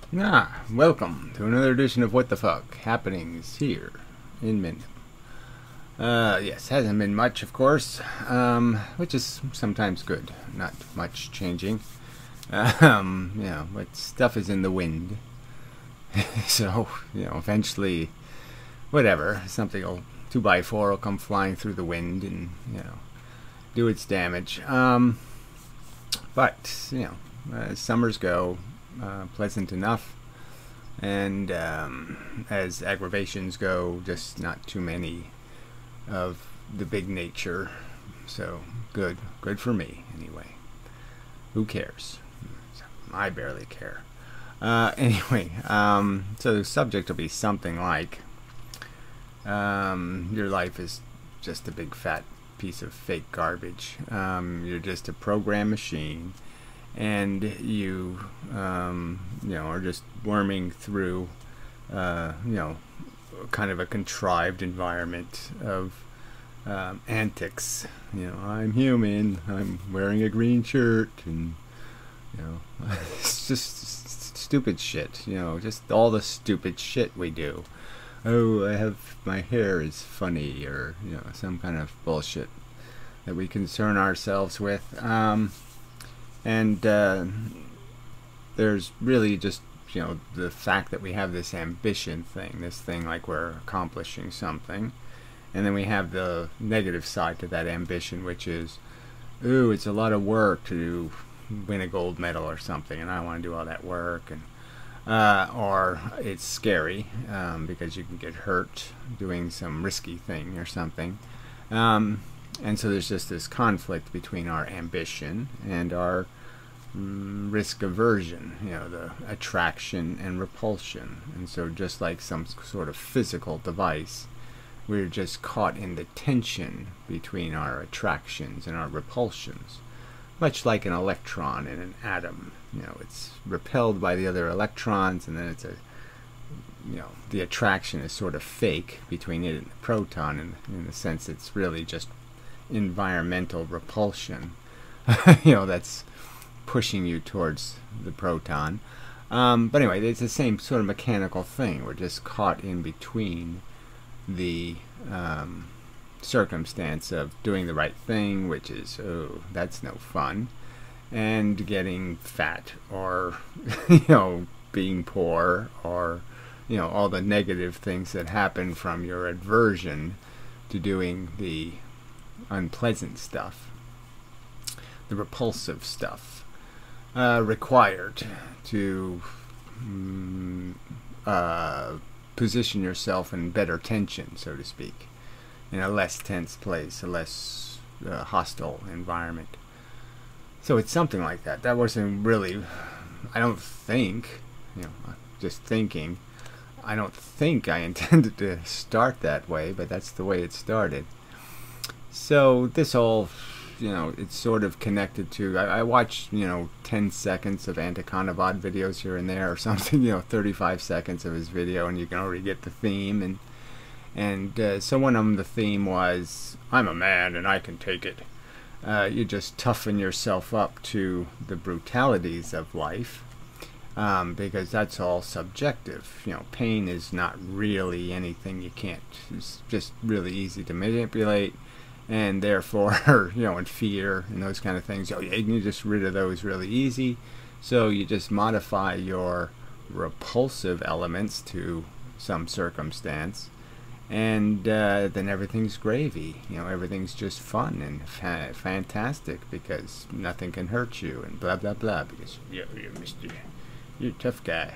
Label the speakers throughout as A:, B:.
A: Welcome to another edition of What the Fuck Happenings here in Mendham. Yes, hasn't been much, of course, which is sometimes good. Not much changing. But stuff is in the wind. So, eventually, whatever, 2x4 will come flying through the wind and, do its damage. But, as summers go, pleasant enough, and as aggravations go, just not too many of the big nature. So good for me anyway. Who cares? I barely care. Anyway, so the subject will be something like your life is just a big fat piece of fake garbage. You're just a program machine, and you are just worming through kind of a contrived environment of antics. I'm human, I'm wearing a green shirt, and it's just stupid shit, just all the stupid shit we do. Oh, my hair is funny, or some kind of bullshit that we concern ourselves with. And there's really just, the fact that we have this ambition thing, this thing like we're accomplishing something. And then we have the negative side to that ambition, which is, ooh, it's a lot of work to win a gold medal or something, and I don't want to do all that work. And or it's scary because you can get hurt doing some risky thing or something. And so there's just this conflict between our ambition and our risk aversion, the attraction and repulsion. And so just like some sort of physical device, we're just caught in the tension between our attractions and our repulsions. Much like an electron in an atom. It's repelled by the other electrons, and then it's the attraction is sort of fake between it and the proton, and in the sense it's really just environmental repulsion that's pushing you towards the proton. But anyway, it's the same sort of mechanical thing. We're just caught in between the circumstance of doing the right thing, which is, oh, that's no fun, and getting fat, or being poor, or all the negative things that happen from your aversion to doing the unpleasant stuff, the repulsive stuff, required to position yourself in better tension, so to speak, in a less tense place, a less hostile environment. So it's something like that. That wasn't really, I don't think, just thinking, I don't think I intended to start that way, but that's the way it started. So this all, it's sort of connected to, I watch, 10 seconds of Anticonavod videos here and there or something, 35 seconds of his video, and you can already get the theme. And so one of them, the theme was, I'm a man and I can take it. You just toughen yourself up to the brutalities of life, because that's all subjective. Pain is not really anything you can't, it's just really easy to manipulate. And therefore, and fear and those kind of things, you can just rid of those really easy. So you just modify your repulsive elements to some circumstance, and then everyth's gravy. Everything's just fun and fantastic because nothing can hurt you, and blah blah blah, because you're a tough guy.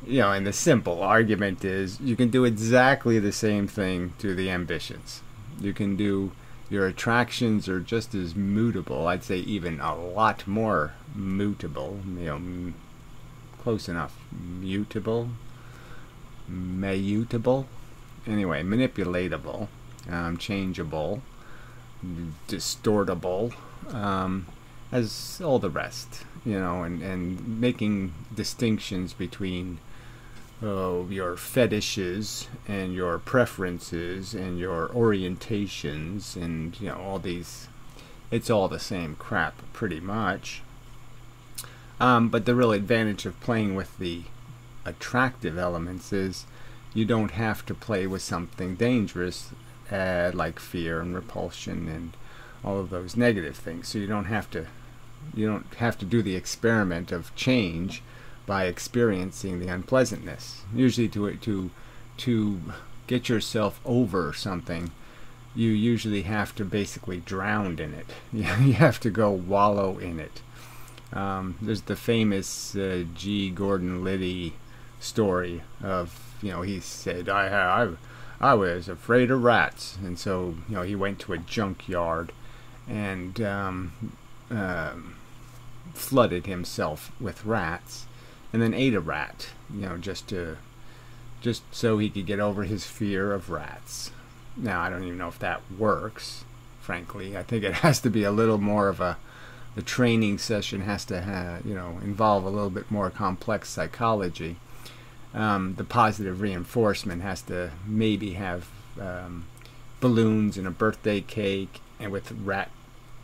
A: And the simple argument is you can do exactly the same thing to the ambitions. You can do, your attractions are just as mutable, I'd say even a lot more mutable, close enough, mutable, anyway, manipulatable, changeable, distortable, as all the rest, and making distinctions between your fetishes and your preferences and your orientations and all these, it's all the same crap pretty much. But the real advantage of playing with the attractive elements is you don't have to play with something dangerous like fear and repulsion and all of those negative things. So you don't have to do the experiment of change by experiencing the unpleasantness. Usually to get yourself over something, you usually have to basically drown in it. You have to go wallow in it. There's the famous G. Gordon Liddy story of, he said, I was afraid of rats, and so he went to a junkyard and flooded himself with rats, and then ate a rat, just so he could get over his fear of rats. Now, I don't even know if that works, frankly. I think it has to be a little more of the training session has to involve a little bit more complex psychology. The positive reinforcement has to maybe have balloons and a birthday cake and with rat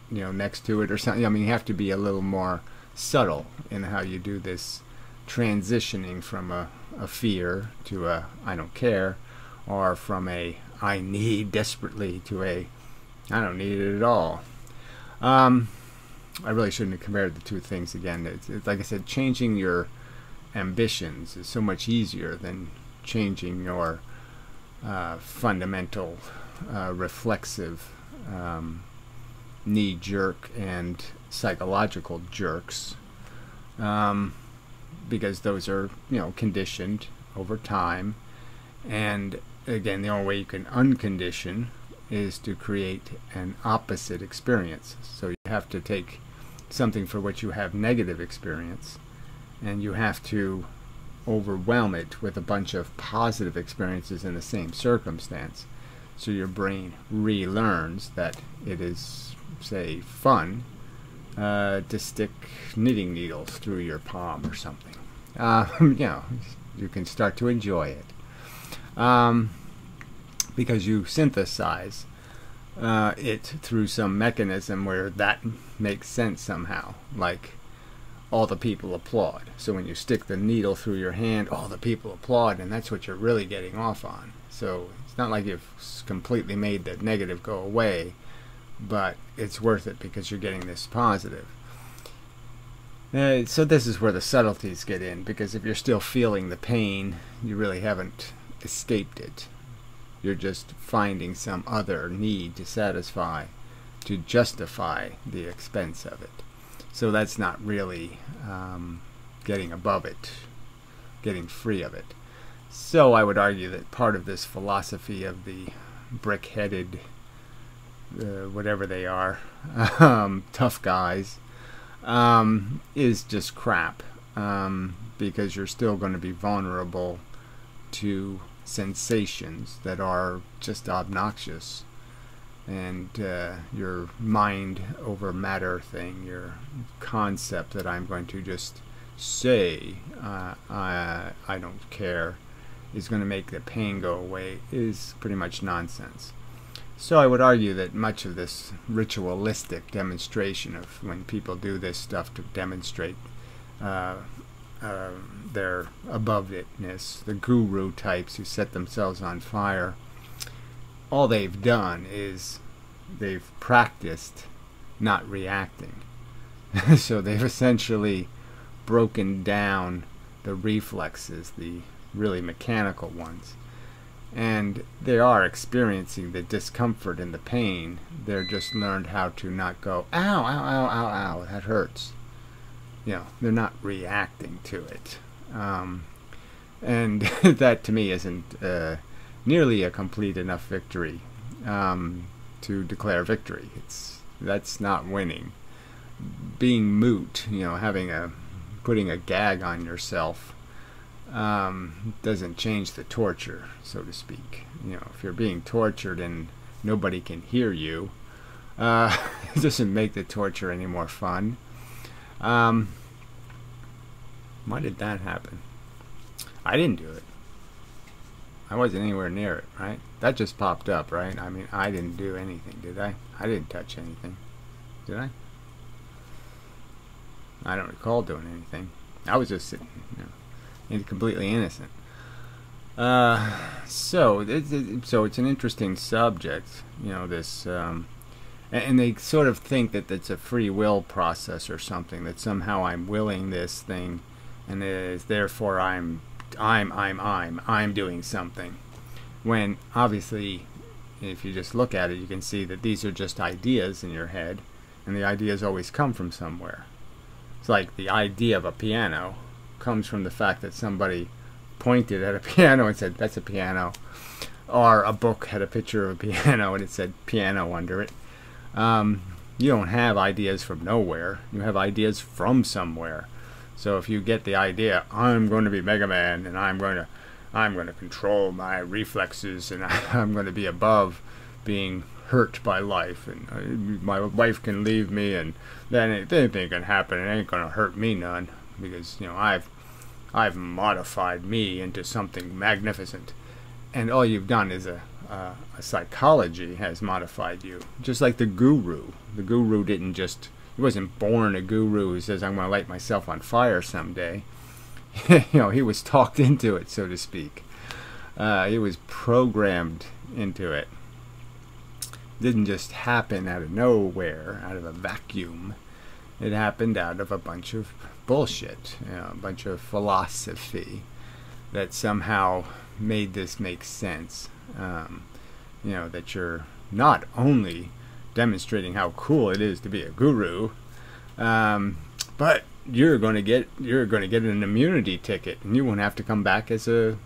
A: next to it or something. I mean, you have to be a little more subtle in how you do this transitioning from a fear to a I don't care, or from a I need desperately to a I don't need it at all. I really shouldn't have compared the two things again. It's like I said, changing your ambitions is so much easier than changing your fundamental reflexive knee-jerk and psychological jerks, because those are conditioned over time. And again, the only way you can uncondition is to create an opposite experience. So you have to take something for which you have negative experience, and you have to overwhelm it with a bunch of positive experiences in the same circumstance. So your brain relearns that it is, say, fun to stick knitting needles through your palm or something. You can start to enjoy it. Because you synthesize it through some mechanism where that makes sense somehow, like all the people applaud. So when you stick the needle through your hand, all the people applaud, and that's what you're really getting off on. So it's not like you've completely made the negative go away, but it's worth it because you're getting this positive. So this is where the subtleties get in, because if you're still feeling the pain, you really haven't escaped it. You're just finding some other need to satisfy, to justify the expense of it. So that's not really getting above it, getting free of it. So I would argue that part of this philosophy of the brick-headed, whatever they are, tough guys, is just crap, because you're still going to be vulnerable to sensations that are just obnoxious. And your mind over matter thing, your concept that I'm going to just say I don't care is going to make the pain go away is pretty much nonsense. So I would argue that much of this ritualistic demonstration of when people do this stuff to demonstrate their above-itness, the guru types who set themselves on fire, all they've done is they've practiced not reacting. So they've essentially broken down the reflexes, the really mechanical ones. And they are experiencing the discomfort and the pain. They're just learned how to not go, ow, ow, ow, ow, ow, that hurts. They're not reacting to it. And that to me isn't nearly a complete enough victory to declare victory. That's not winning. Being moot, putting a gag on yourself doesn't change the torture, so to speak. If you're being tortured and nobody can hear you, it doesn't make the torture any more fun. Why did that happen? I didn't do it. I wasn't anywhere near it, right? That just popped up, right? I mean, I didn't do anything, did I? I didn't touch anything. Did I? I don't recall doing anything. I was just sitting, completely innocent. So it's an interesting subject, this, and they sort of think that it's a free will process or something, that somehow I'm willing this thing, and therefore I'm doing something. When obviously, if you just look at it, you can see that these are just ideas in your head, and the ideas always come from somewhere. It's like the idea of a piano comes from the fact that somebody pointed at a piano and said, "That's a piano," or a book had a picture of a piano and it said piano under it. You don't have ideas from nowhere. You have ideas from somewhere. So if you get the idea, I'm going to be Mega Man, and I'm going to control my reflexes, and I'm going to be above being hurt by life, and my wife can leave me, and then anything can happen. It ain't going to hurt me none, because I've modified me into something magnificent. And all you've done is a psychology has modified you. Just like the guru. The guru he wasn't born a guru who says, "I'm going to light myself on fire someday." He was talked into it, so to speak. He was programmed into it. It didn't just happen out of nowhere, out of a vacuum. It happened out of a bunch of bullshit, a bunch of philosophy that somehow made this make sense. That you're not only demonstrating how cool it is to be a guru, but you're going to get an immunity ticket, and you won't have to come back as a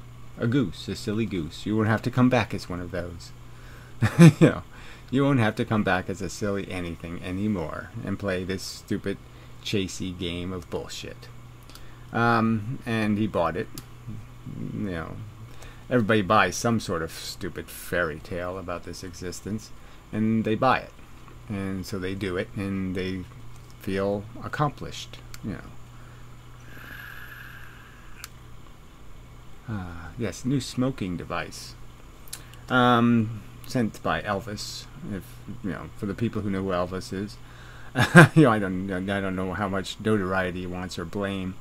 A: goose, a silly goose. You won't have to come back as one of those. You won't have to come back as a silly anything anymore and play this stupid chasey game of bullshit. And he bought it. Everybody buys some sort of stupid fairy tale about this existence, and they buy it. And so they do it, and they feel accomplished. Yes, new smoking device. Sent by Elvis. For the people who know who Elvis is. I don't know how much notoriety he wants or blame.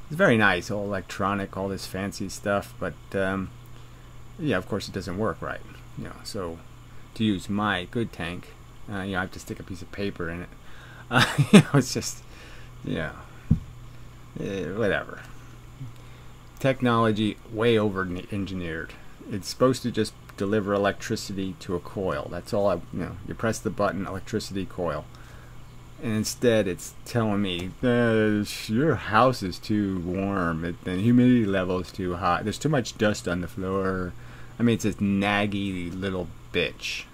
A: It's very nice, all electronic, all this fancy stuff, but of course it doesn't work right. So to use my good tank, I have to stick a piece of paper in it. It's just, whatever. Technology way over engineered. It's supposed to just deliver electricity to a coil. That's all. You press the button, electricity coil. And instead it's telling me, your house is too warm, the humidity level is too high, there's too much dust on the floor. It's this naggy little bitch.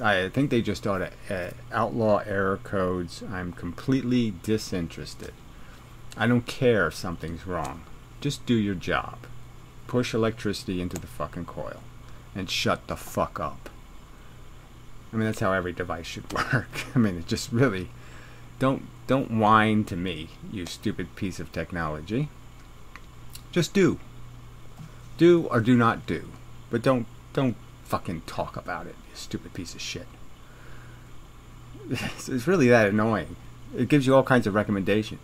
A: I think they just ought to outlaw error codes. I'm completely disinterested. I don't care if something's wrong. Just do your job. Push electricity into the fucking coil and shut the fuck up. That's how every device should work. It just really don't whine to me, you stupid piece of technology. Just do or do not do, but don't fucking talk about it, you stupid piece of shit. It's really that annoying. It gives you all kinds of recommendation.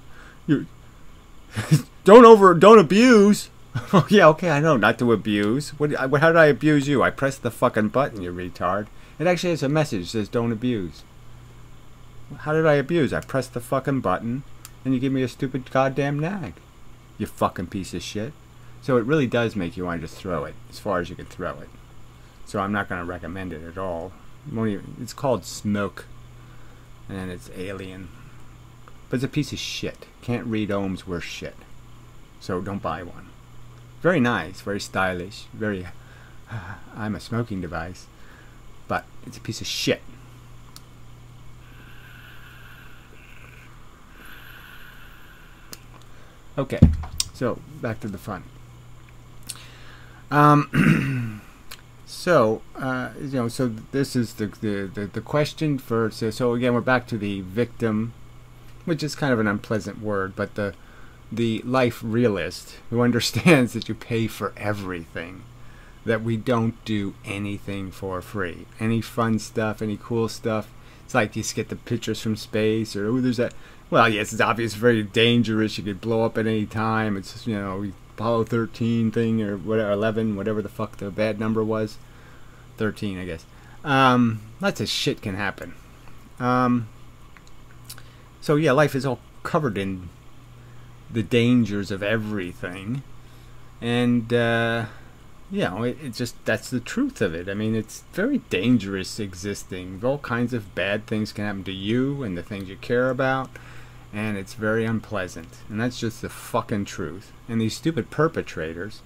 A: Don't abuse. Yeah, okay, I know not to abuse. How did I abuse you? I pressed the fucking button, you retard. It actually has a message that says don't abuse. How did I abuse? I pressed the fucking button and you give me a stupid goddamn nag. You fucking piece of shit. So it really does make you want to just throw it as far as you can throw it. So I'm not going to recommend it at all. It's called Smoke, and it's alien. But it's a piece of shit. Can't read Ohm's worth shit. So don't buy one. Very nice, very stylish, very... I'm a smoking device. But it's a piece of shit. Okay, so back to the fun. So this is the question for. So again, we're back to the victim, which is kind of an unpleasant word, but the life realist who understands that you pay for everything, that we don't do anything for free. Any fun stuff, any cool stuff, It's like you get the pictures from space, or oh, there's that. Well, yes, it's obvious, very dangerous. You could blow up at any time. It's, you know, Apollo 13 thing, or whatever, 11, whatever the fuck the bad number was. 13, I guess. Lots of shit can happen. So yeah, life is all covered in the dangers of everything, and you know, it just, that's the truth of it. I mean, it's very dangerous existing. All kinds of bad things can happen to you and the things you care about, and it's very unpleasant. And that's just the fucking truth. And these stupid perpetrators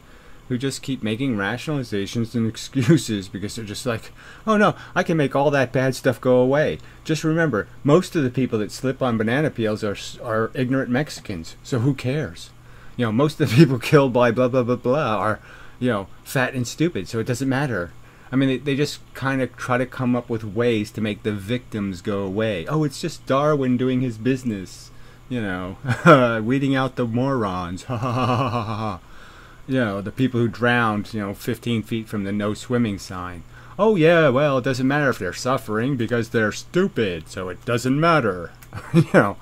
A: who just keep making rationalizations and excuses because they're just like, oh no, I can make all that bad stuff go away. Just remember, most of the people that slip on banana peels are ignorant Mexicans, so who cares? You know, most of the people killed by blah blah blah blah are, you know, fat and stupid, so it doesn't matter. I mean, they just kind of try to come up with ways to make the victims go away. Oh, it's just Darwin doing his business, you know, weeding out the morons. Ha ha ha ha ha. You know, the people who drowned, you know, 15 feet from the no swimming sign. Oh yeah, well, it doesn't matter if they're suffering because they're stupid, so it doesn't matter. You know,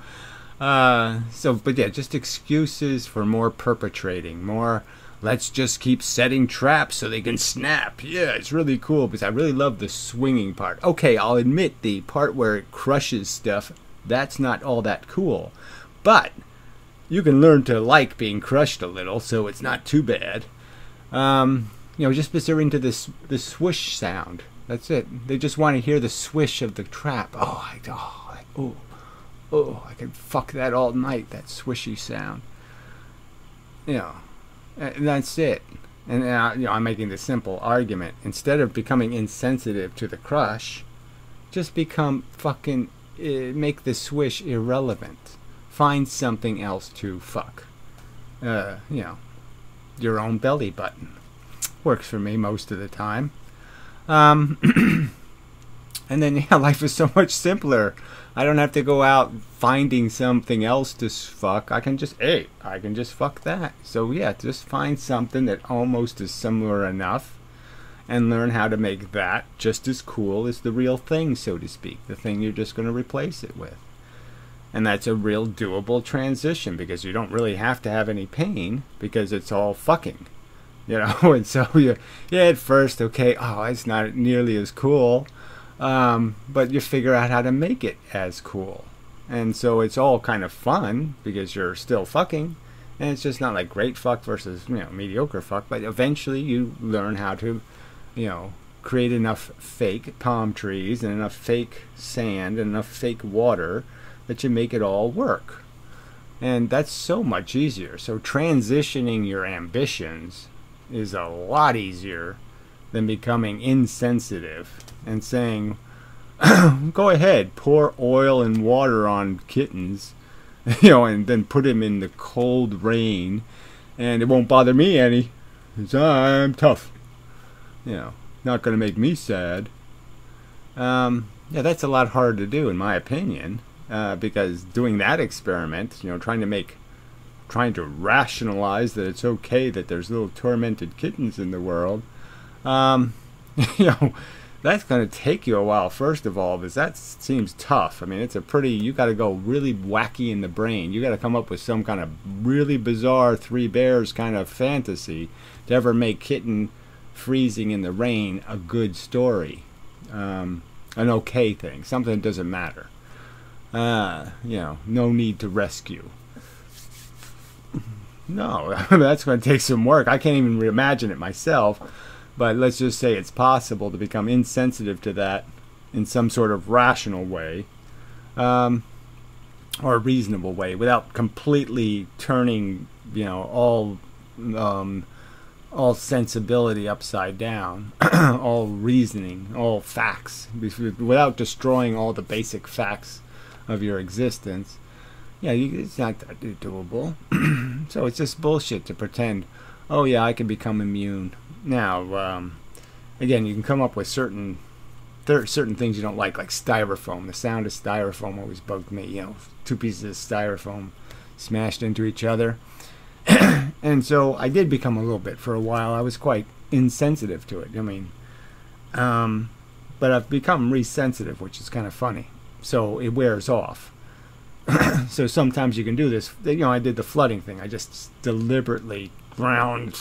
A: but yeah, just excuses for more perpetrating, more, let's just keep setting traps so they can snap. Yeah, it's really cool because I really love the swinging part. Okay, I'll admit the part where it crushes stuff, that's not all that cool. But you can learn to like being crushed a little, so it's not too bad. You know, just because they're into the swish sound. That's it. They just want to hear the swish of the trap. Oh, I could fuck that all night, that swishy sound. You know, and that's it. And you know, I'm making the simple argument. Instead of becoming insensitive to the crush, just become fucking, make the swish irrelevant. Find something else to fuck. You know, your own belly button. Works for me most of the time. And then, yeah, life is so much simpler. I don't have to go out finding something else to fuck. I can just fuck that. So yeah, just find something that almost is similar enough and learn how to make that just as cool as the real thing, so to speak. The thing you're just going to replace it with. And that's a real doable transition because you don't really have to have any pain because it's all fucking. You know, and so yeah, at first, okay, oh, it's not nearly as cool. But you figure out how to make it as cool. And so it's all kind of fun because you're still fucking. And it's just not like great fuck versus, you know, mediocre fuck. But eventually you learn how to, you know, create enough fake palm trees and enough fake sand and enough fake water that you make it all work. And that's so much easier. So transitioning your ambitions is a lot easier than becoming insensitive and saying, go ahead, pour oil and water on kittens, you know, and then put them in the cold rain, and it won't bother me any, because I'm tough. You know, not going to make me sad. Yeah, that's a lot harder to do, in my opinion, because doing that experiment, you know, trying to rationalize that it's okay that there's little tormented kittens in the world, you know, that's going to take you a while, first of all, because that seems tough. I mean, it's a pretty, you got to go really wacky in the brain. You got to come up with some kind of really bizarre Three Bears kind of fantasy to ever make kitten freezing in the rain a good story, an okay thing, something that doesn't matter. You know, no need to rescue. No, that's going to take some work. I can't even reimagine it myself. But let's just say it's possible to become insensitive to that in some sort of rational way, or a reasonable way, without completely turning, you know, all sensibility upside down, all reasoning, all facts, without destroying all the basic facts of your existence. Yeah, it's not that doable. So it's just bullshit to pretend, oh yeah, I can become immune. Now, again, you can come up with certain things you don't like styrofoam. The sound of styrofoam always bugged me. You know, two pieces of styrofoam smashed into each other. And so I did become a little bit, for a while, I was quite insensitive to it. I mean, but I've become resensitive, which is kind of funny. so it wears off. So sometimes you can do this. I did the flooding thing. I just deliberately ground,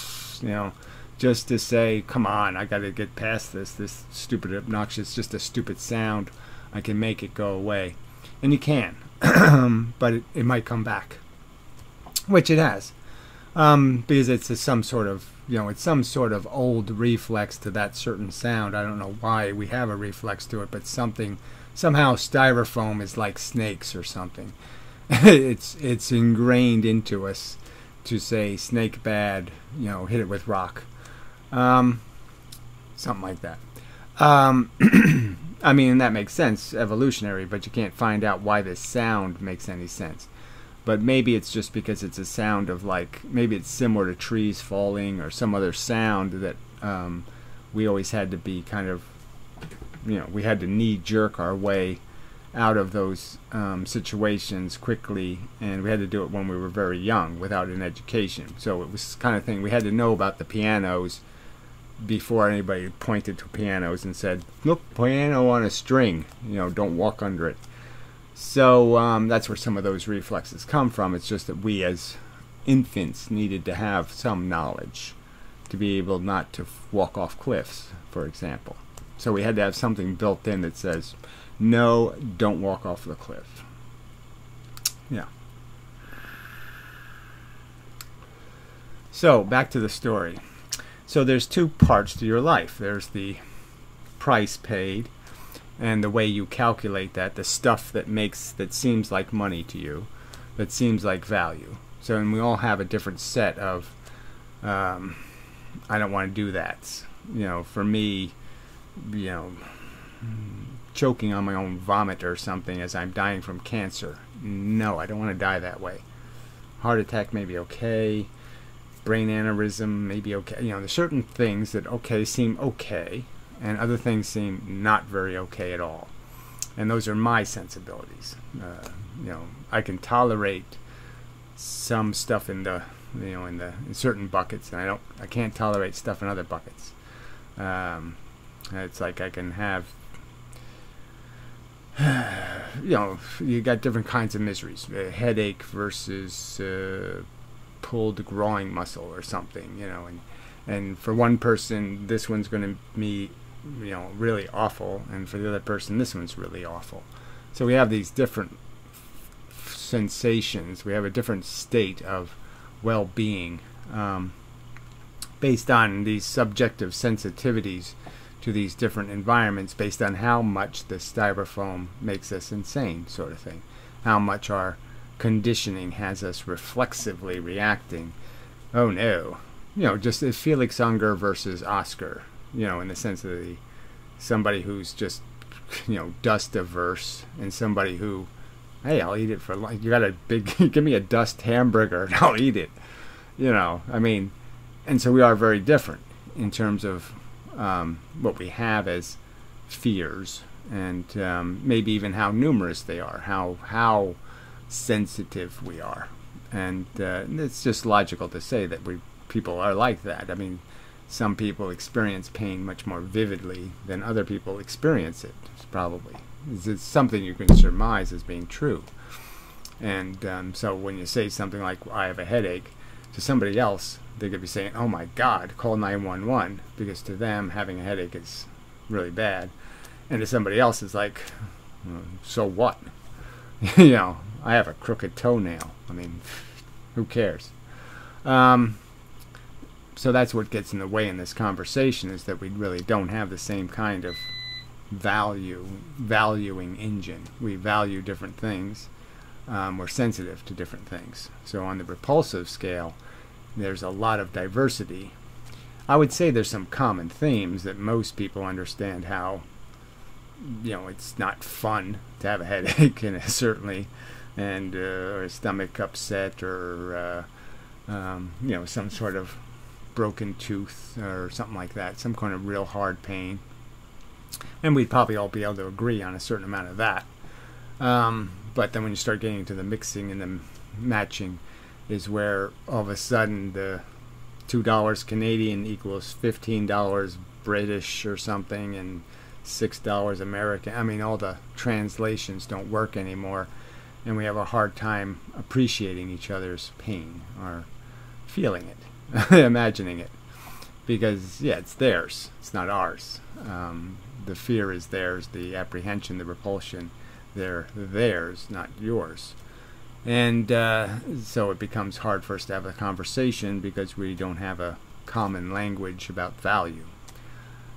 A: just to say, come on, I got to get past this stupid, obnoxious, just a stupid sound. I can make it go away. And you can, but it might come back, which it has, because it's some sort of, it's some sort of old reflex to that certain sound. I don't know why we have a reflex to it, but somehow styrofoam is like snakes or something. It's ingrained into us to say snake bad, hit it with rock, something like that. I mean, that makes sense, evolutionary, but you can't find out why this sound makes any sense. But maybe it's just because it's a sound of, like, maybe it's similar to trees falling or some other sound that we always had to be kind of, we had to knee-jerk our way out of those situations quickly, and we had to do it when we were very young without an education. So it was kind of thing, we had to know about the pianos before anybody pointed to pianos and said, look, piano on a string, don't walk under it. So that's where some of those reflexes come from. It's just that we as infants needed to have some knowledge to be able not to walk off cliffs, for example. So we had to have something built in that says, no, don't walk off the cliff. Yeah. So back to the story. So there's two parts to your life. There's the price paid and the way you calculate that, the stuff that seems like money to you, that seems like value. So, and we all have a different set of, I don't want to do that. For me, choking on my own vomit or something as I'm dying from cancer. No, I don't want to die that way. Heart attack may be okay. Brain aneurysm may be okay. There's certain things that seem okay, and other things seem not very okay at all. And those are my sensibilities. I can tolerate some stuff in the, in certain buckets, and I can't tolerate stuff in other buckets. It's like I can have, you got different kinds of miseries. A headache versus pulled groin muscle or something, and for one person this one's going to be, really awful, and for the other person this one's really awful. So we have these different sensations. We have a different state of well-being based on these subjective sensitivities to these different environments, based on how much the styrofoam makes us insane, sort of thing, how much our conditioning has us reflexively reacting. Oh no, just Felix Unger versus Oscar, in the sense of somebody who's just, dust averse, and somebody who, hey, I'll eat it for lunch. You got a big, give me a dust hamburger and I'll eat it. I mean, and so we are very different in terms of what we have as fears, and maybe even how numerous they are, how sensitive we are. And it's just logical to say that people are like that. I mean, some people experience pain much more vividly than other people experience it, probably. It's something you can surmise as being true. And so when you say something like, I have a headache, to somebody else, they could be saying, oh my God, call 911, because to them, having a headache is really bad. And to somebody else, it's like, so what? I have a crooked toenail. I mean, who cares? So that's what gets in the way in this conversation, is that we really don't have the same kind of valuing engine. We value different things. We're sensitive to different things. So on the repulsive scale, there's a lot of diversity. I would say there's some common themes that most people understand how, it's not fun to have a headache, and certainly, and or a stomach upset, or some sort of broken tooth or something like that, some kind of real hard pain. And we'd probably all be able to agree on a certain amount of that. But then when you start getting into the mixing and the matching, is where all of a sudden the $2 Canadian equals $15 British or something, and $6 American. I mean, all the translations don't work anymore, and we have a hard time appreciating each other's pain or feeling it, imagining it, because yeah, it's theirs, it's not ours. The fear is theirs, the apprehension, the repulsion, they're theirs, not yours. And so it becomes hard for us to have a conversation because we don't have a common language about value.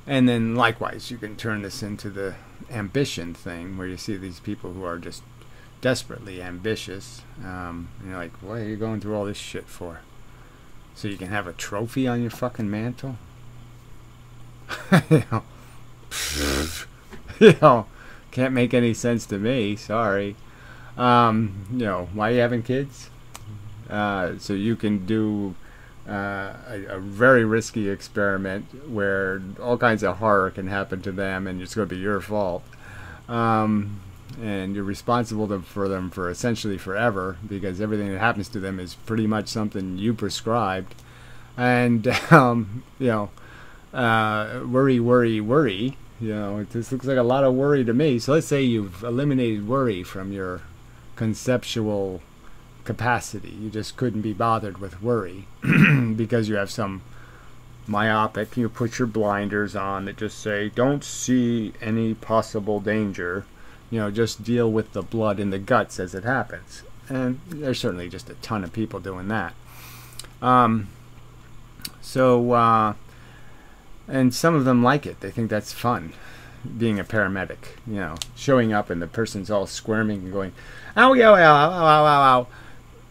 A: And then likewise, you can turn this into the ambition thing, where you see these people who are just desperately ambitious. And you're like, what are you going through all this shit for? So you can have a trophy on your fucking mantle? you know, you know, can't make any sense to me, sorry. You know, why are you having kids? So you can do a very risky experiment where all kinds of horror can happen to them, and it's going to be your fault. And you're responsible for them for essentially forever, because everything that happens to them is pretty much something you prescribed. And you know, worry, worry, worry. You know, this looks like a lot of worry to me. So let's say you've eliminated worry from your conceptual capacity. You just couldn't be bothered with worry because you have some myopic, you put your blinders on that just say, don't see any possible danger, you know, just deal with the blood in the guts as it happens. And there's certainly just a ton of people doing that. And some of them like it. They think that's fun, being a paramedic, you know, showing up and the person's all squirming and going, ow, ow, ow, ow, ow, ow, ow.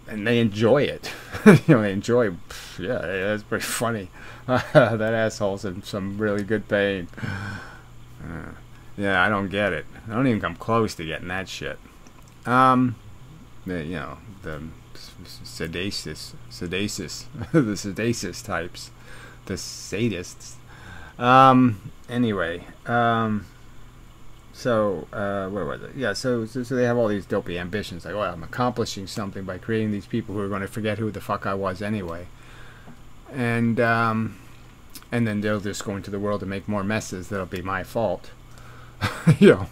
A: And they enjoy it. You know, they enjoy, yeah, that's pretty funny. That asshole's in some really good pain. Yeah, I don't get it. I don't even come close to getting that shit. You know, the sedacious, the sedacious types, the sadists. Anyway, so where was it? Yeah, so they have all these dopey ambitions, like, well, I'm accomplishing something by creating these people who are going to forget who the fuck I was anyway, and then they'll just go into the world and make more messes that'll be my fault. You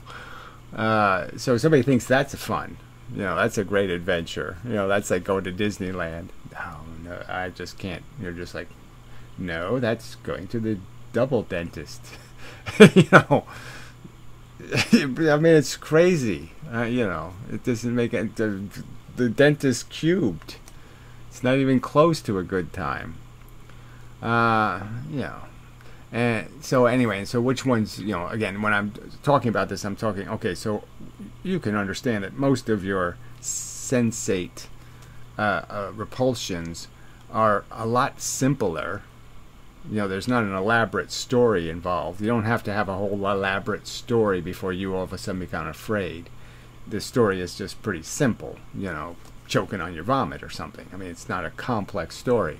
A: know, so somebody thinks that's fun. You know, that's a great adventure. You know, that's like going to Disneyland. No, I just can't. You're just like, no, that's going to the double dentist. You know, I mean, it's crazy. You know, it doesn't make it. The dentist cubed. It's not even close to a good time. You know, and so anyway, so which ones? You know, again, when I'm talking about this, I'm talking. Okay, so you can understand that most of your sensate repulsions are a lot simpler. You know, there's not an elaborate story involved. You don't have to have a whole elaborate story before you all of a sudden become afraid. The story is just pretty simple, you know, choking on your vomit or something. I mean, it's not a complex story.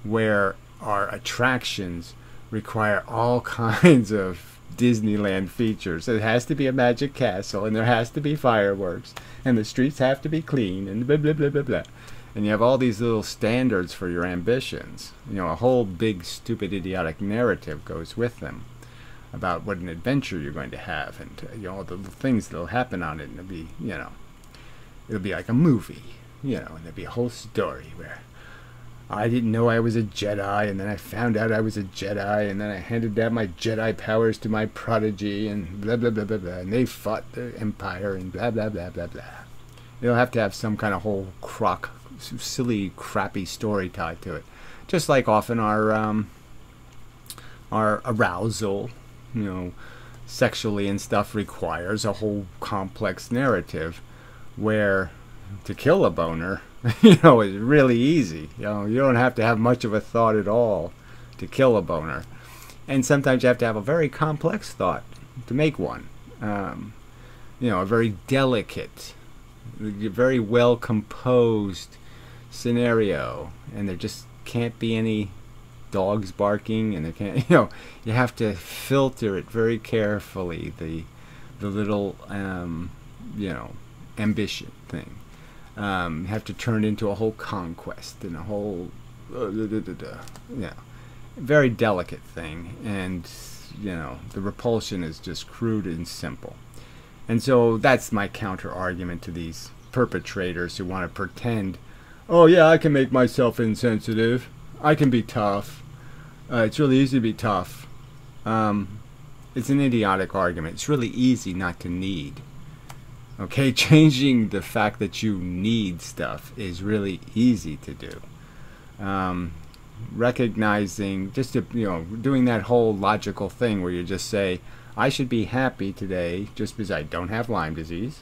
A: Where our attractions require all kinds of Disneyland features. It has to be a magic castle, and there has to be fireworks, and the streets have to be clean, and blah, blah, blah, blah, blah. And you have all these little standards for your ambitions. You know, a whole big, stupid, idiotic narrative goes with them about what an adventure you're going to have, and you know, the things that'll happen on it. And it'll be, you know, it'll be like a movie, you know, and there'll be a whole story where I didn't know I was a Jedi, and then I found out I was a Jedi, and then I handed down my Jedi powers to my prodigy, and blah, blah, blah, blah, blah, and they fought the Empire, and blah, blah, blah, blah, blah. You'll have to have some kind of whole silly, crappy story tied to it. Just like often our arousal, you know, sexually and stuff requires a whole complex narrative where to kill a boner, you know, is really easy. You know, you don't have to have much of a thought at all to kill a boner. And sometimes you have to have a very complex thought to make one. You know, a very delicate, very well composed scenario, and there just can't be any dogs barking, and there can't, you know, you have to filter it very carefully, the little you know, ambition thing. You have to turn it into a whole conquest and a whole yeah, very delicate thing. And the repulsion is just crude and simple. And so that's my counter argument to these perpetrators who want to pretend, oh yeah, I can make myself insensitive, I can be tough, it's really easy to be tough. It's an idiotic argument. It's really easy not to need. Okay, changing the fact that you need stuff is really easy to do. Recognizing, just doing that whole logical thing where you just say, I should be happy today just because I don't have Lyme disease,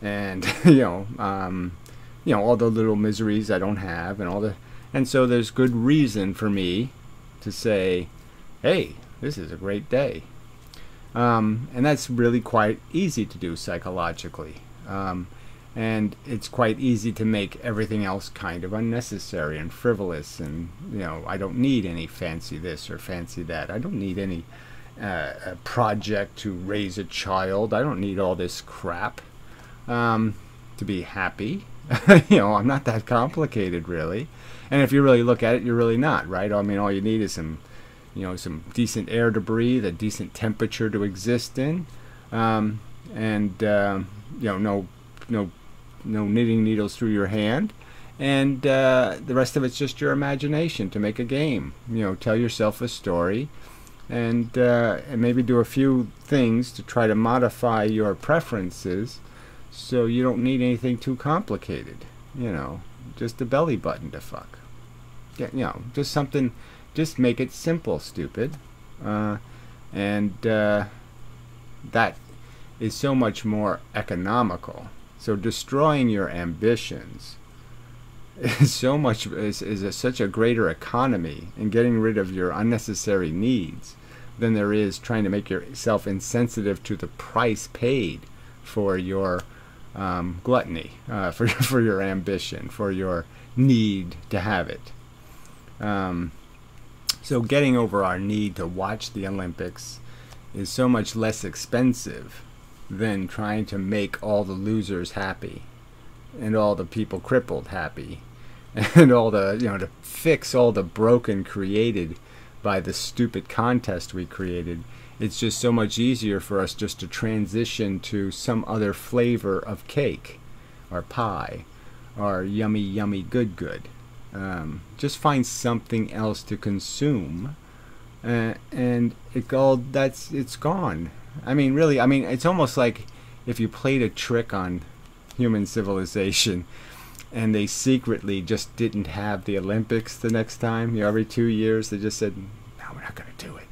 A: and all the little miseries I don't have, and so there's good reason for me to say, hey, this is a great day. And that's really quite easy to do psychologically. And it's quite easy to make everything else kind of unnecessary and frivolous. And, I don't need any fancy this or fancy that. I don't need any project to raise a child. I don't need all this crap to be happy. I'm not that complicated, really. And if you really look at it, you're really not, right? I mean, all you need is some decent air to breathe, a decent temperature to exist in, no knitting needles through your hand, and the rest of it's just your imagination to make a game. Tell yourself a story, and maybe do a few things to try to modify your preferences, so you don't need anything too complicated. Just a belly button to fuck. Just something. Just make it simple, stupid. And that is so much more economical. So destroying your ambitions is such a greater economy in getting rid of your unnecessary needs than there is trying to make yourself insensitive to the price paid for your gluttony, for your ambition, for your need to have it. So getting over our need to watch the Olympics is so much less expensive than trying to make all the losers happy and all the people crippled happy and all the, to fix all the broken created by the stupid contest we created. It's just so much easier for us just to transition to some other flavor of cake or pie or yummy, yummy, good, good. Just find something else to consume, and it's gone. I mean, really, it's almost like if you played a trick on human civilization, and they secretly just didn't have the Olympics the next time. Every 2 years they just said, "No, we're not going to do it,"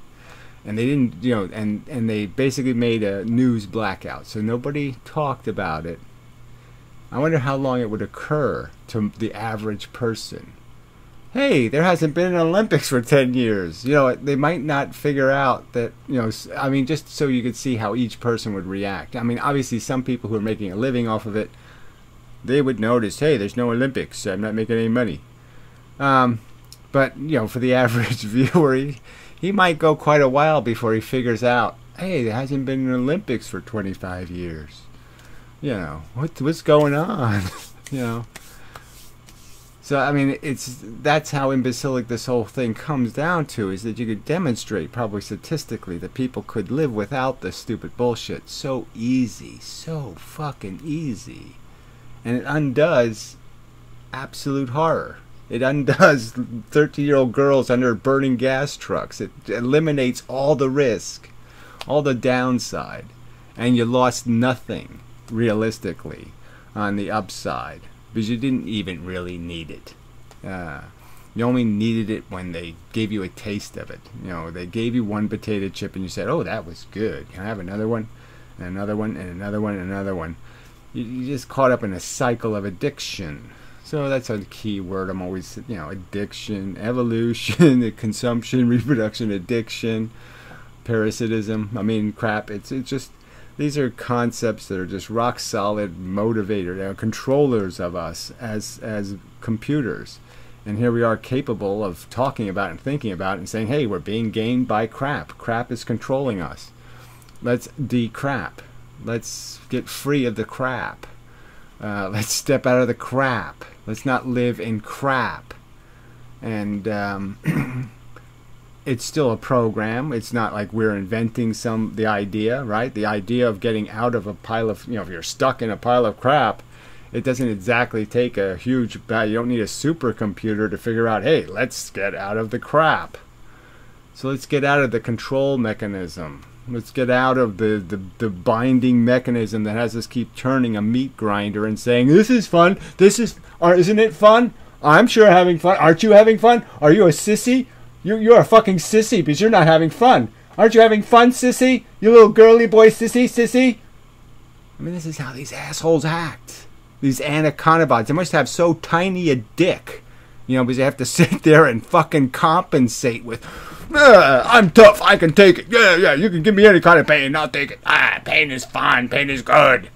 A: and they didn't. And they basically made a news blackout, so nobody talked about it. I wonder how long it would occur to the average person. Hey, there hasn't been an Olympics for 10 years. They might not figure out that, just so you could see how each person would react. Obviously some people who are making a living off of it, they would notice, hey, there's no Olympics, I'm not making any money. But, for the average viewer, he might go quite a while before he figures out, hey, there hasn't been an Olympics for 25 years. What's going on? So that's how imbecilic this whole thing comes down to, is that you could demonstrate probably statistically that people could live without this stupid bullshit so easy, so fucking easy, and it undoes absolute horror. It undoes 13-year-old girls under burning gas trucks. It eliminates all the risk, all the downside, and you lost nothing realistically on the upside, because you didn't even really need it. You only needed it when they gave you a taste of it. They gave you one potato chip and you said, oh, that was good. Can I have another one? And another one, and another one, and another one. You just caught up in a cycle of addiction. So that's a key word. I'm always, addiction, evolution, consumption, reproduction, addiction, parasitism. Crap. It's just, these are concepts that are just rock solid motivators, controllers of us as computers. And here we are capable of talking about it and thinking about it and saying, hey, we're being gained by crap. Crap is controlling us. Let's de-crap. Let's get free of the crap. Let's step out of the crap. Let's not live in crap. And it's still a program. It's not like we're inventing the idea, right? The idea of getting out of a pile of, if you're stuck in a pile of crap, it doesn't exactly take a huge, you don't need a supercomputer to figure out, hey, let's get out of the crap. So let's get out of the control mechanism. Let's get out of the binding mechanism that has us keep turning a meat grinder and saying, this is fun, isn't it fun? I'm sure having fun. Aren't you having fun? Are you a sissy? You're a fucking sissy because you're not having fun. Aren't you having fun, sissy? You little girly boy sissy? I mean, this is how these assholes act. These anaconda bots. They must have so tiny a dick, because they have to sit there and fucking compensate with, I'm tough, I can take it. Yeah, you can give me any kind of pain, I'll take it. Pain is fun, pain is good.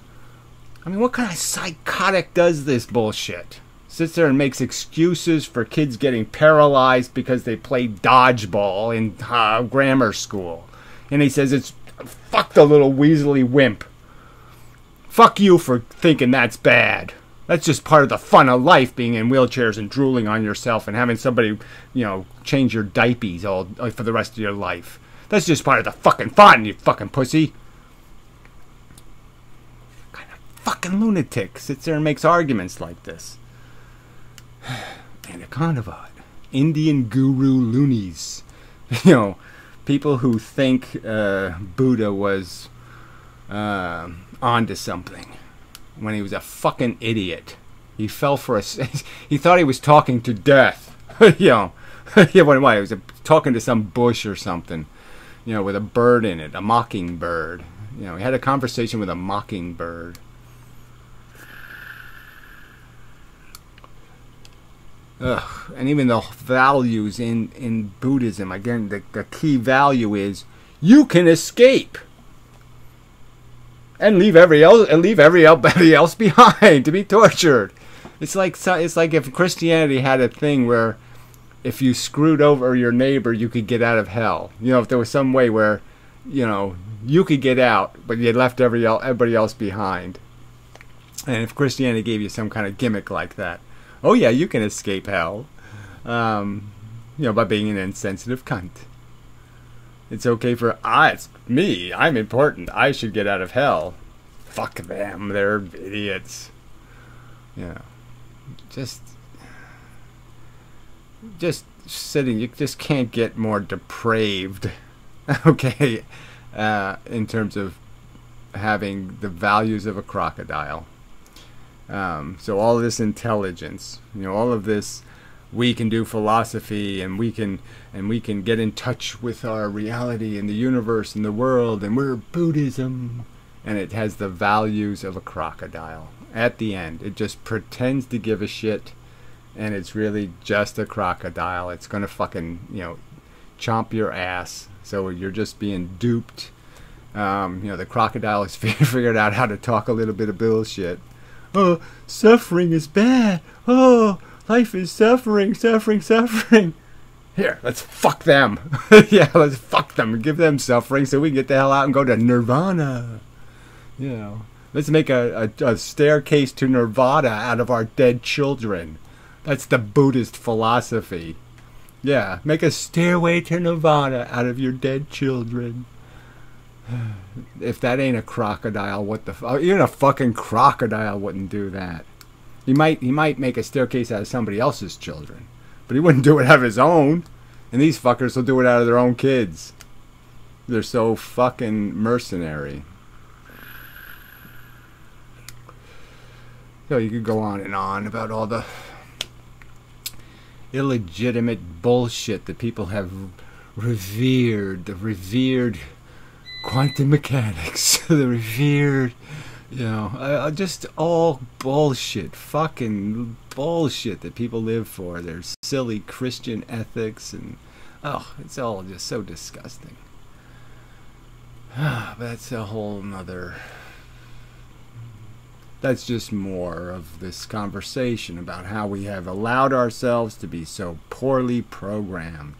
A: I mean, what kind of psychotic does this bullshit? Sits there and makes excuses for kids getting paralyzed because they played dodgeball in grammar school. And he says it's, fuck the little weaselly wimp. Fuck you for thinking that's bad. That's just part of the fun of life, being in wheelchairs and drooling on yourself and having somebody, change your diapers all for the rest of your life. That's just part of the fucking fun, you fucking pussy. What kind of fucking lunatic sits there and makes arguments like this? Anaconda bot. Indian guru loonies. People who think Buddha was onto something when he was a fucking idiot. He fell for he thought he was talking to death. He was talking to some bush or something, with a bird in it, a mockingbird. He had a conversation with a mockingbird. Ugh. And even the values in Buddhism, again, the key value is you can escape. And leave everybody else behind to be tortured. It's like if Christianity had a thing where if you screwed over your neighbor, you could get out of hell. If there was some way where, you could get out, but you left everybody else behind. And if Christianity gave you some kind of gimmick like that, oh yeah, you can escape hell, by being an insensitive cunt. It's okay it's me, I'm important, I should get out of hell. Fuck them, they're idiots. Just sitting, you just can't get more depraved, okay, in terms of having the values of a crocodile. So all of this intelligence, all of this, we can do philosophy, and we can get in touch with our reality and the universe and the world, and we're Buddhism, and it has the values of a crocodile. At the end, it just pretends to give a shit, and it's really just a crocodile. It's gonna fucking chomp your ass, so you're just being duped. The crocodile has figured out how to talk a little bit of bullshit. Oh, suffering is bad. Oh, life is suffering. Here, let's fuck them. Yeah, let's fuck them and give them suffering so we can get the hell out and go to nirvana. Let's make a staircase to nirvana out of our dead children. That's the Buddhist philosophy. Yeah, make a stairway to nirvana out of your dead children. If that ain't a crocodile, what the fuck? Even a fucking crocodile wouldn't do that. He might make a staircase out of somebody else's children, but he wouldn't do it out of his own. And these fuckers will do it out of their own kids. They're so fucking mercenary. You could go on and on about all the illegitimate bullshit that people have revered. The revered quantum mechanics, the revered, just all bullshit, fucking bullshit that people live for. Their silly Christian ethics, and it's all just so disgusting. But that's a whole nother. That's just more of this conversation about how we have allowed ourselves to be so poorly programmed.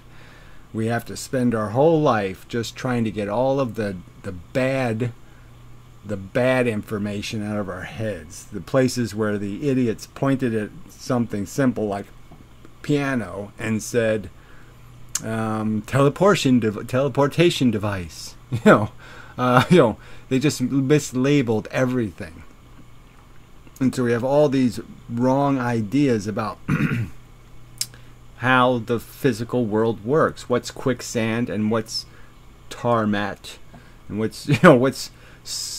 A: We have to spend our whole life just trying to get all of the bad information out of our heads. The places where the idiots pointed at something simple like piano and said, teleportation device. They just mislabeled everything. And so we have all these wrong ideas about how the physical world works. What's quicksand and what's tarmac, and what's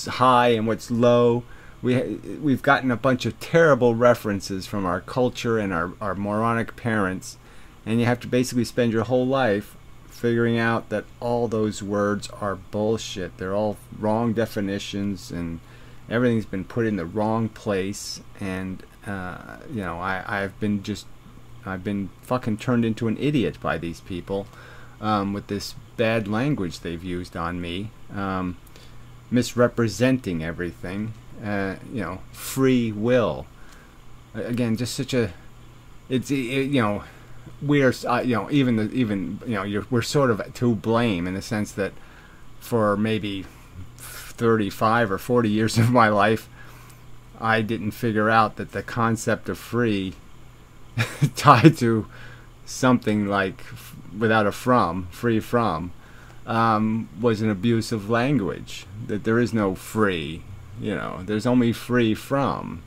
A: high and what's low. We've gotten a bunch of terrible references from our culture and our moronic parents, and you have to basically spend your whole life figuring out that all those words are bullshit. They're all wrong definitions, and everything's been put in the wrong place. And I've been fucking turned into an idiot by these people with this bad language they've used on me, misrepresenting everything. Free will. Again, just such a. We're we're sort of to blame in the sense that for maybe 35 or 40 years of my life, I didn't figure out that the concept of free tied to something like without a from, free from, was an abuse of language. That there is no free, there's only free from.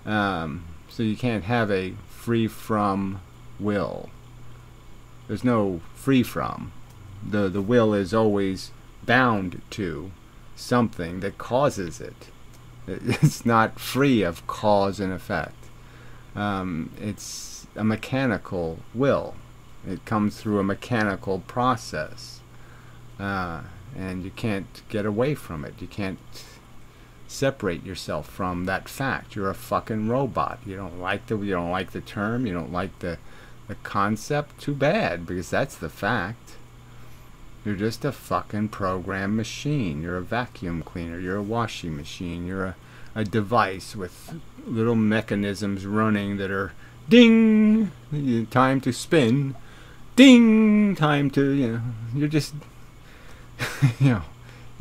A: So you can't have a free from will. There's no free from. The will is always bound to something that causes it. It's not free of cause and effect. It's a mechanical will. It comes through a mechanical process, and you can't get away from it. You can't separate yourself from that fact. You're a fucking robot. You don't like the term. You don't like the concept. Too bad, because that's the fact. You're just a fucking program machine. You're a vacuum cleaner. You're a washing machine. You're a device with little mechanisms running that are ding, time to spin, ding, time to, you're just, you're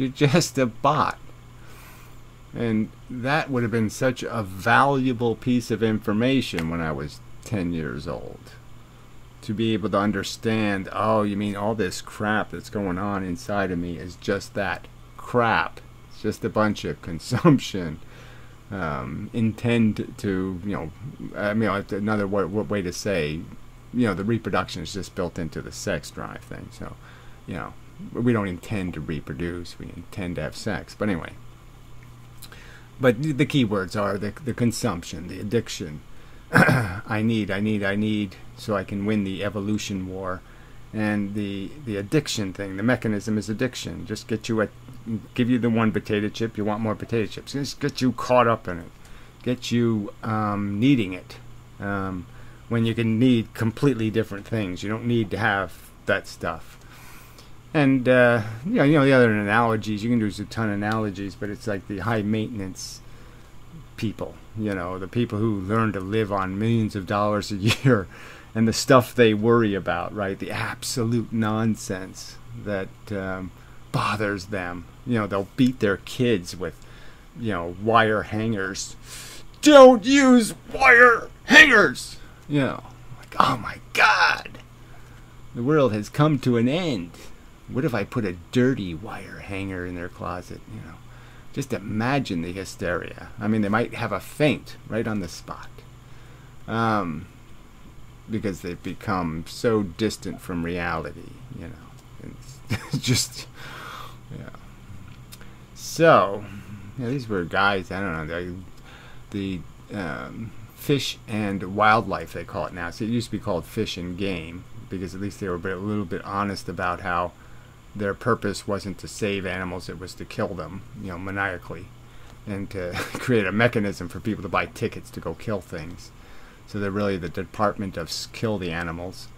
A: just a bot. And that would have been such a valuable piece of information when I was 10 years old. To be able to understand, oh, you mean all this crap that's going on inside of me is just that crap. It's just a bunch of consumption. Intend to, another way to say, the reproduction is just built into the sex drive thing. So, we don't intend to reproduce. We intend to have sex. But anyway. But the key words are the consumption, the addiction. I need, so I can win the evolution war. And the addiction thing, the mechanism is addiction. Just give you the one potato chip, you want more potato chips. Just get you caught up in it. Get you needing it. When you can need completely different things. You don't need to have that stuff. And, the other analogies, you can use a ton of analogies, but it's like the high maintenance people, the people who learn to live on millions of dollars a year, and the stuff they worry about, right? The absolute nonsense that bothers them. They'll beat their kids with, wire hangers. Don't use wire hangers! Like, oh my God! The world has come to an end. What if I put a dirty wire hanger in their closet? Just imagine the hysteria. I mean, they might have a faint right on the spot. Because they've become so distant from reality, It's just, So, these were guys, I don't know, the fish and wildlife, they call it now. So it used to be called fish and game, because at least they were a little bit honest about how their purpose wasn't to save animals, it was to kill them, maniacally, and to create a mechanism for people to buy tickets to go kill things. So they're really the department of kill the animals.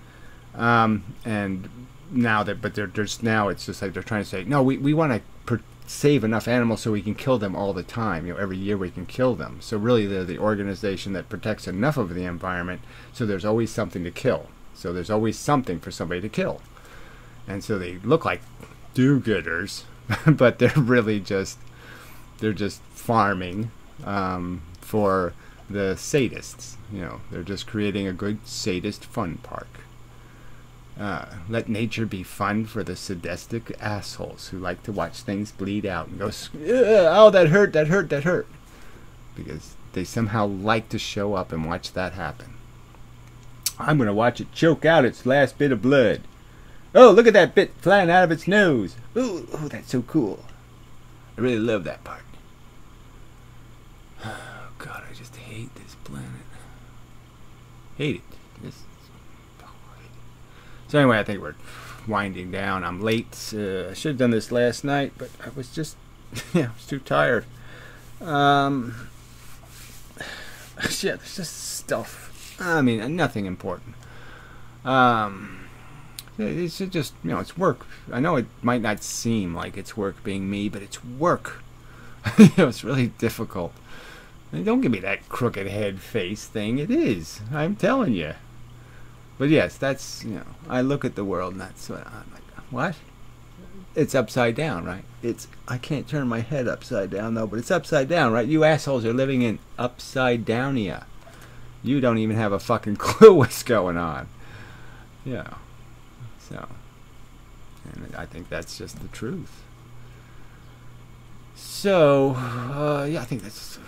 A: And now now it's just like they're trying to say, no, we want to save enough animals so we can kill them all the time. Every year we can kill them. So really they're the organization that protects enough of the environment so there's always something to kill. So there's always something for somebody to kill. And so they look like do-gooders, but they're really just farming for the sadists. They're just creating a good sadist fun park. Let nature be fun for the sadistic assholes who like to watch things bleed out and go, oh, that hurt, that hurt, that hurt. Because they somehow like to show up and watch that happen. I'm going to watch it choke out its last bit of blood. Oh, look at that bit flying out of its nose. Ooh, oh, that's so cool. I really love that part. Oh, God, I just hate this planet. Hate it. So anyway, I think we're winding down. I'm late. I should have done this last night, but I was just, I was too tired. Shit, there's just stuff. I mean, nothing important. It's just, it's work. I know it might not seem like it's work being me, but it's work. It's really difficult. And don't give me that crooked head face thing. It is. I'm telling you. But yes, that's, I look at the world and that's what I'm like, what? It's upside down, right? I can't turn my head upside down though, but it's upside down, right? You assholes are living in upside downia. You don't even have a fucking clue what's going on. Yeah. So, and I think that's just the truth. So, yeah, I think it's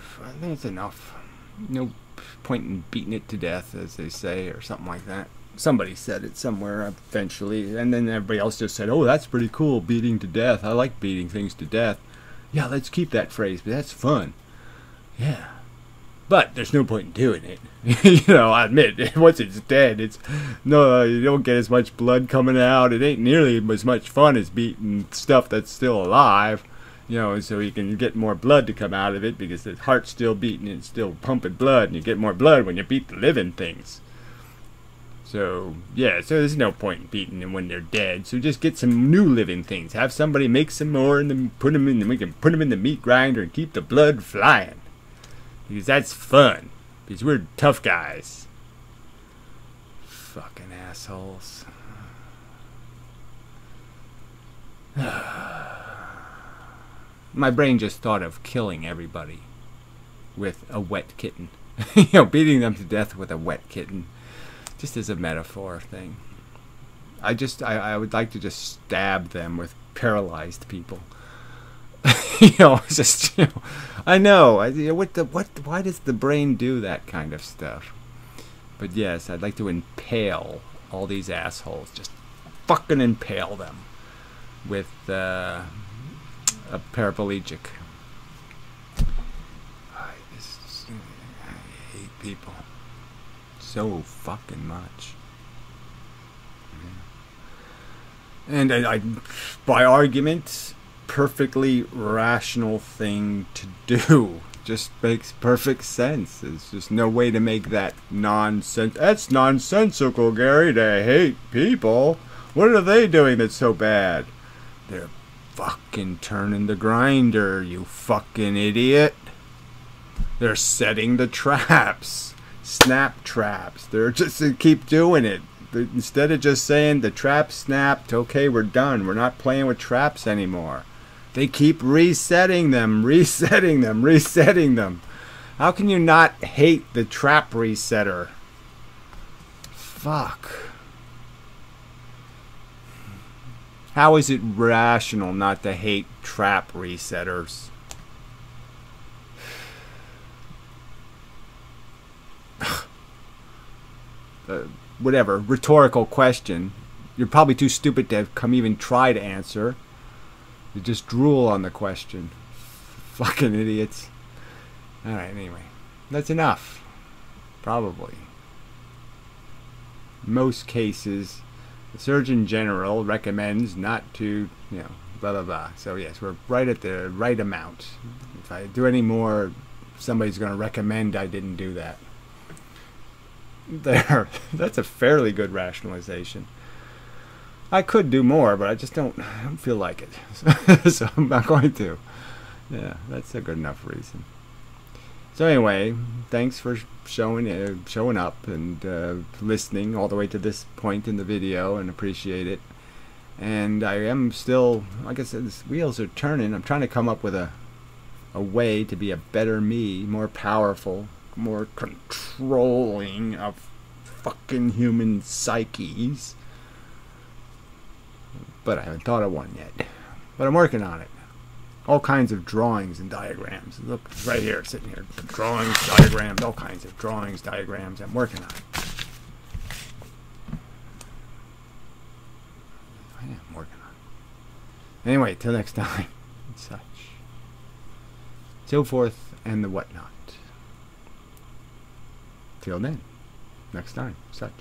A: enough. No point in beating it to death, as they say, or something like that. Somebody said it somewhere eventually, and then everybody else just said, oh, that's pretty cool, beating to death. I like beating things to death. Yeah, let's keep that phrase, but that's fun. Yeah. But there's no point in doing it. I admit, once it's dead, you don't get as much blood coming out. It ain't nearly as much fun as beating stuff that's still alive. So you can get more blood to come out of it because the heart's still beating and it's still pumping blood, and you get more blood when you beat the living things. So, yeah, so there's no point in beating them when they're dead. So just get some new living things. Have somebody make some more and then we can put them in the meat grinder and keep the blood flying. Because that's fun. Because we're tough guys. Fucking assholes. My brain just thought of killing everybody with a wet kitten. Beating them to death with a wet kitten. Just as a metaphor thing. I would like to just stab them with paralyzed people. I know. Why does the brain do that kind of stuff? But yes, I'd like to impale all these assholes. Just fucking impale them with a paraplegic. I hate people so fucking much. And I by argument, perfectly rational thing to do. Just makes perfect sense. There's just no way to make that nonsense. That's nonsensical, Gary, to hate people. What are they doing that's so bad? They're fucking turning the grinder, you fucking idiot. They're setting the traps. Snap traps. They're just to keep doing it. Instead of just saying the trap snapped, okay, we're done. We're not playing with traps anymore. They keep resetting them, resetting them, resetting them. How can you not hate the trap resetter? Fuck. How is it rational not to hate trap resetters? Whatever, rhetorical question. You're probably too stupid to come even try to answer. You just drool on the question. Fucking idiots. Alright, anyway. That's enough. Probably. In most cases, the Surgeon General recommends not to, blah, blah, blah. So, yes, we're right at the right amount. If I do any more, somebody's going to recommend I didn't do that. There. That's a fairly good rationalization. I could do more, but I just don't feel like it. So I'm not going to. Yeah, that's a good enough reason. So anyway, thanks for showing up and listening all the way to this point in the video, and appreciate it. And I am still, like I said, the wheels are turning. I'm trying to come up with a way to be a better me, more powerful, more controlling of fucking human psyches. but I haven't thought of one yet. But I'm working on it. All kinds of drawings and diagrams. Look, it's right here, sitting here. Drawings, diagrams, all kinds of drawings, diagrams. I'm working on it. I am working on it. Anyway, till next time, and such. So forth and the whatnot. Till then, next time, such.